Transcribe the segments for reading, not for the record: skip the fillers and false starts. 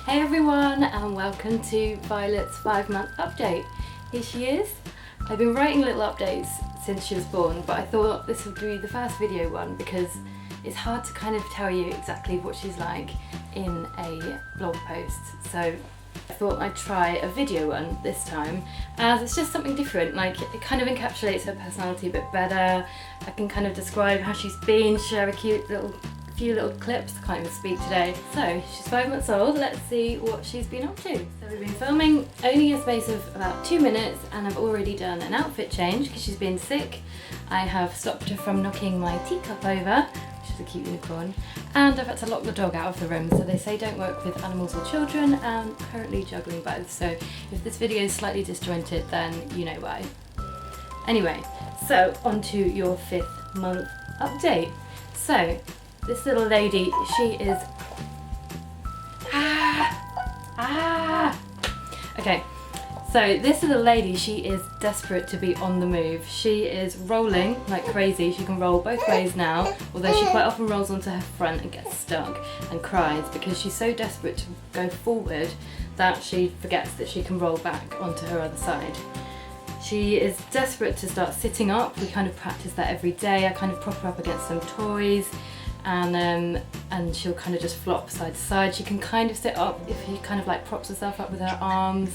Hey everyone, and welcome to Violet's 5-month update. Here she is. I've been writing little updates since she was born, but I thought this would be the first video one because it's hard to kind of tell you exactly what she's like in a blog post. So I thought I'd try a video one this time, as it's just something different. Like, it kind of encapsulates her personality a bit better. I can kind of describe how she's been, share a few little clips. I can't even speak today. So she's 5 months old. Let's see what she's been up to. So we've been filming only a space of about 2 minutes, and I've already done an outfit change because she's been sick. I have stopped her from knocking my teacup over, which is a cute unicorn, and I've had to lock the dog out of the room. So they say don't work with animals or children, and I'm currently juggling both. So if this video is slightly disjointed, then you know why. Anyway, so on to your 5th month update. So this little lady, she is, okay, so this little lady, she is desperate to be on the move. She is rolling like crazy. She can roll both ways now, although she quite often rolls onto her front and gets stuck and cries because she's so desperate to go forward that she forgets that she can roll back onto her other side. She is desperate to start sitting up. We kind of practice that every day. I kind of prop her up against some toys, and she'll kind of just flop side to side. She can kind of sit up if she kind of like props herself up with her arms,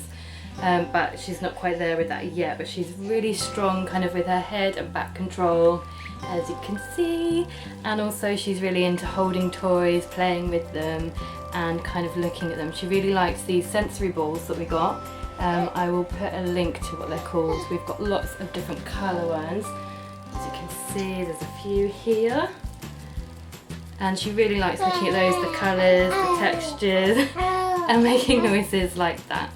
but she's not quite there with that yet. But she's really strong kind of with her head and back control, as you can see. And also she's really into holding toys, playing with them, and kind of looking at them. She really likes these sensory balls that we got. I will put a link to what they're called. We've got lots of different colour ones. As you can see, there's a few here. And she really likes looking at those, the colours, the textures, and making noises like that.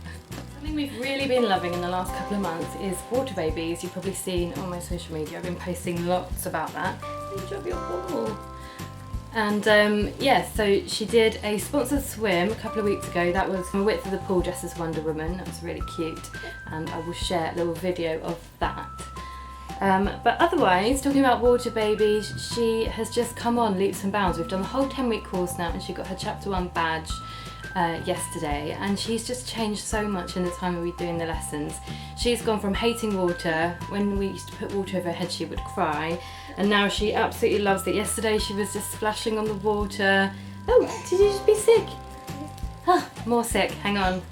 Something we've really been loving in the last couple of months is water babies. You've probably seen on my social media, I've been posting lots about that. Good job, your ball. And yeah, so she did a sponsored swim a couple of weeks ago. That was from the width of the pool dressed as Wonder Woman. That was really cute, and I will share a little video of that. But otherwise, talking about water babies, she has just come on leaps and bounds. We've done the whole 10-week course now, and she got her chapter 1 badge yesterday, and she's just changed so much in the time we've been doing the lessons. She's gone from hating water. When we used to put water over her head, she would cry, and now she absolutely loves it. Yesterday she was just splashing on the water. Oh, did you just be sick? Ah, more sick, hang on,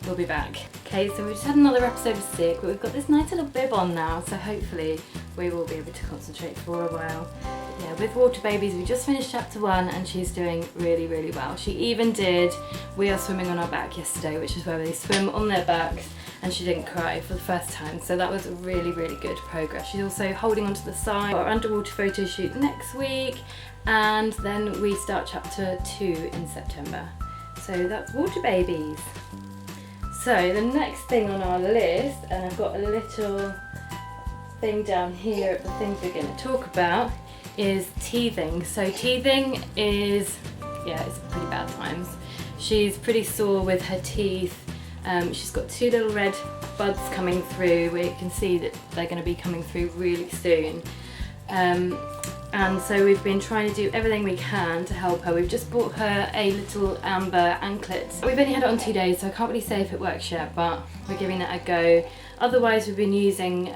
we'll be back. Okay, so we just had another episode of sick, but we've got this nice little bib on now, so hopefully we will be able to concentrate for a while. But yeah, with water babies, we just finished chapter 1 and she's doing really, really well. She even did We Are Swimming on Our Back yesterday, which is where they swim on their backs, and she didn't cry for the first time, so that was really, really good progress. She's also holding onto the side. Our underwater photo shoot next week, and then we start chapter 2 in September. So that's water babies. So the next thing on our list, and I've got a little thing down here of the things we're going to talk about, is teething. So teething is, yeah, it's pretty bad times. She's pretty sore with her teeth. She's got 2 little red buds coming through, where you can see that they're going to be coming through really soon. And so we've been trying to do everything we can to help her. We've just bought her a little amber anklet. We've only had it on 2 days, so I can't really say if it works yet, but we're giving it a go. Otherwise, we've been using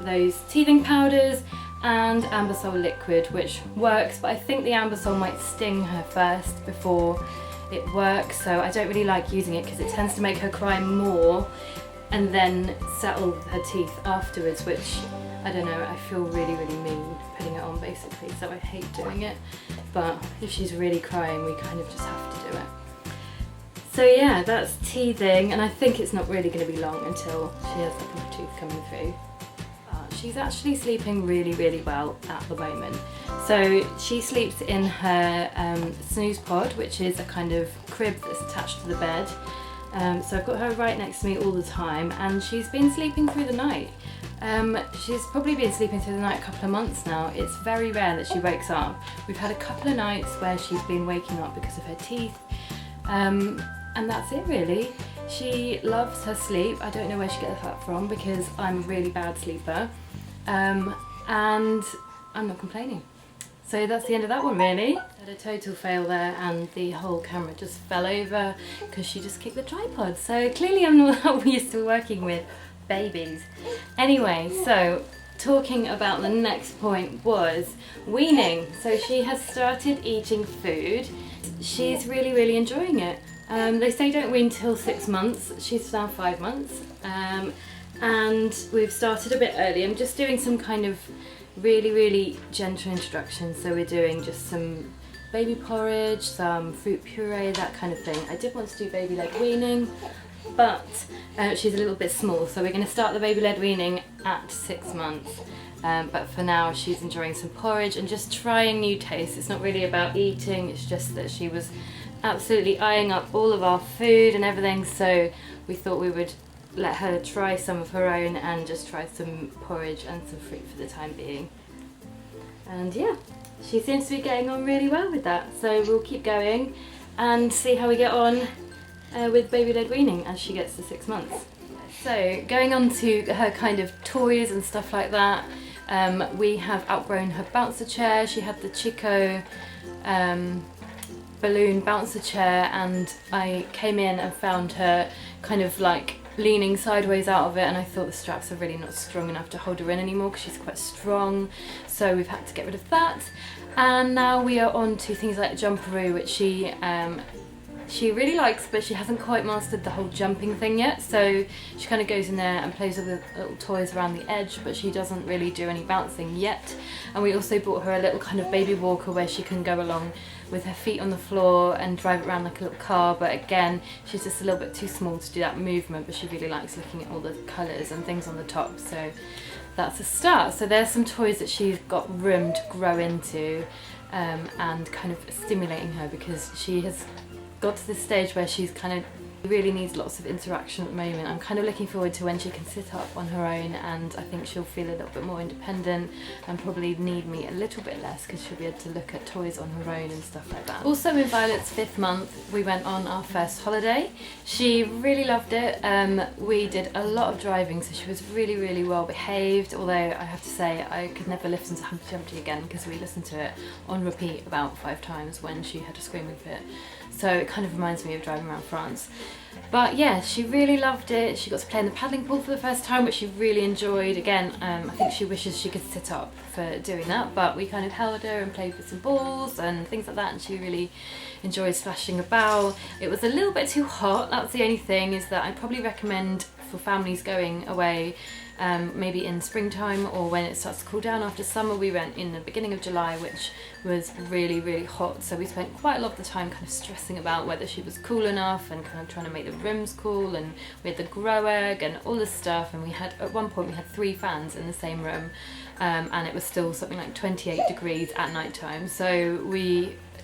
those teething powders and Ambersol liquid, which works, but I think the Ambersol might sting her first before it works, so I don't really like using it because it tends to make her cry more and then settle her teeth afterwards, which, I don't know, I feel really, really mean putting it on basically, so I hate doing it. But if she's really crying, we kind of just have to do it. So yeah, that's teething, and I think it's not really going to be long until she has a couple of tooth coming through. But she's actually sleeping really, really well at the moment. So she sleeps in her snooze pod, which is a kind of crib that's attached to the bed. So I've got her right next to me all the time, and she's been sleeping through the night. She's probably been sleeping through the night a couple of months now. It's very rare that she wakes up. We've had a couple of nights where she's been waking up because of her teeth, and that's it really. She loves her sleep. I don't know where she gets that from because I'm a really bad sleeper, and I'm not complaining. So that's the end of that one really. Had a total fail there and the whole camera just fell over because she just kicked the tripod. So clearly I'm not used to working with babies. Anyway, so talking about the next point was weaning. So she has started eating food. She's really enjoying it. They say don't wean till 6 months. She's now 5 months. And we've started a bit early. I'm just doing some kind of really gentle introduction. So we're doing just some baby porridge, some fruit puree, that kind of thing. I did want to do baby-led weaning, but she's a little bit small, so we're going to start the baby-led weaning at 6 months. But for now she's enjoying some porridge and just trying new tastes. It's not really about eating, it's just that she was absolutely eyeing up all of our food and everything, so we thought we would let her try some of her own and just try some porridge and some fruit for the time being. And yeah, she seems to be getting on really well with that, so we'll keep going and see how we get on with baby-led weaning as she gets to 6 months. So going on to her kind of toys and stuff like that, we have outgrown her bouncer chair. She had the Chico balloon bouncer chair, and I came in and found her kind of like leaning sideways out of it, and I thought the straps are really not strong enough to hold her in anymore because she's quite strong, so we've had to get rid of that. And now we are on to things like jumperoo, which she really likes, but she hasn't quite mastered the whole jumping thing yet, so she kind of goes in there and plays with the little toys around the edge, but she doesn't really do any bouncing yet. And we also bought her a little kind of baby walker where she can go along with her feet on the floor and drive it around like a little car, but again she's just a little bit too small to do that movement, but she really likes looking at all the colours and things on the top, so that's a start. So there's some toys that she's got room to grow into, and kind of stimulating her, because she has got to this stage where she's kind of really needs lots of interaction at the moment. I'm kind of looking forward to when she can sit up on her own, and I think she'll feel a little bit more independent and probably need me a little bit less because she'll be able to look at toys on her own and stuff like that. Also in Violet's 5th month we went on our first holiday. She really loved it. We did a lot of driving, so she was really well behaved, although I have to say I could never listen to Humpty Dumpty again because we listened to it on repeat about 5 times when she had a screaming fit. So it kind of reminds me of driving around France. But yeah, she really loved it. She got to play in the paddling pool for the first time, which she really enjoyed. Again, I think she wishes she could sit up for doing that, but we kind of held her and played with some balls and things like that, and she really enjoyed splashing about. It was a little bit too hot, that's the only thing, is that I probably recommend for families going away maybe in springtime or when it starts to cool down after summer. We went in the beginning of July, which was really hot, so we spent quite a lot of the time kind of stressing about whether she was cool enough and kind of trying to make the rooms cool, and we had the grow egg and all this stuff, and we had, at one point we had 3 fans in the same room, and it was still something like 28 degrees at night time, so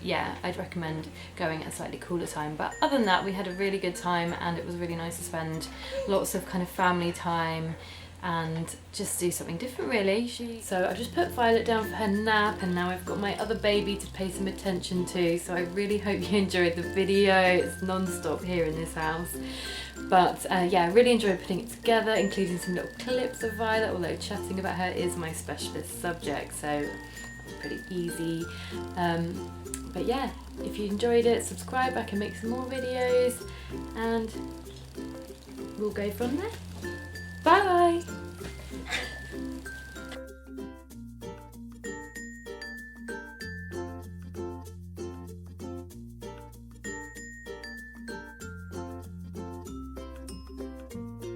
yeah, I'd recommend going at a slightly cooler time. But other than that, we had a really good time, and it was really nice to spend lots of kind of family time and just do something different really. So I just put Violet down for her nap, and now I've got my other baby to pay some attention to, so I really hope you enjoyed the video. It's non-stop here in this house. But yeah, I really enjoyed putting it together, including some little clips of Violet, although chatting about her is my specialist subject, so it's pretty easy. But yeah, if you enjoyed it, subscribe, I can make some more videos, and we'll go from there. Bye!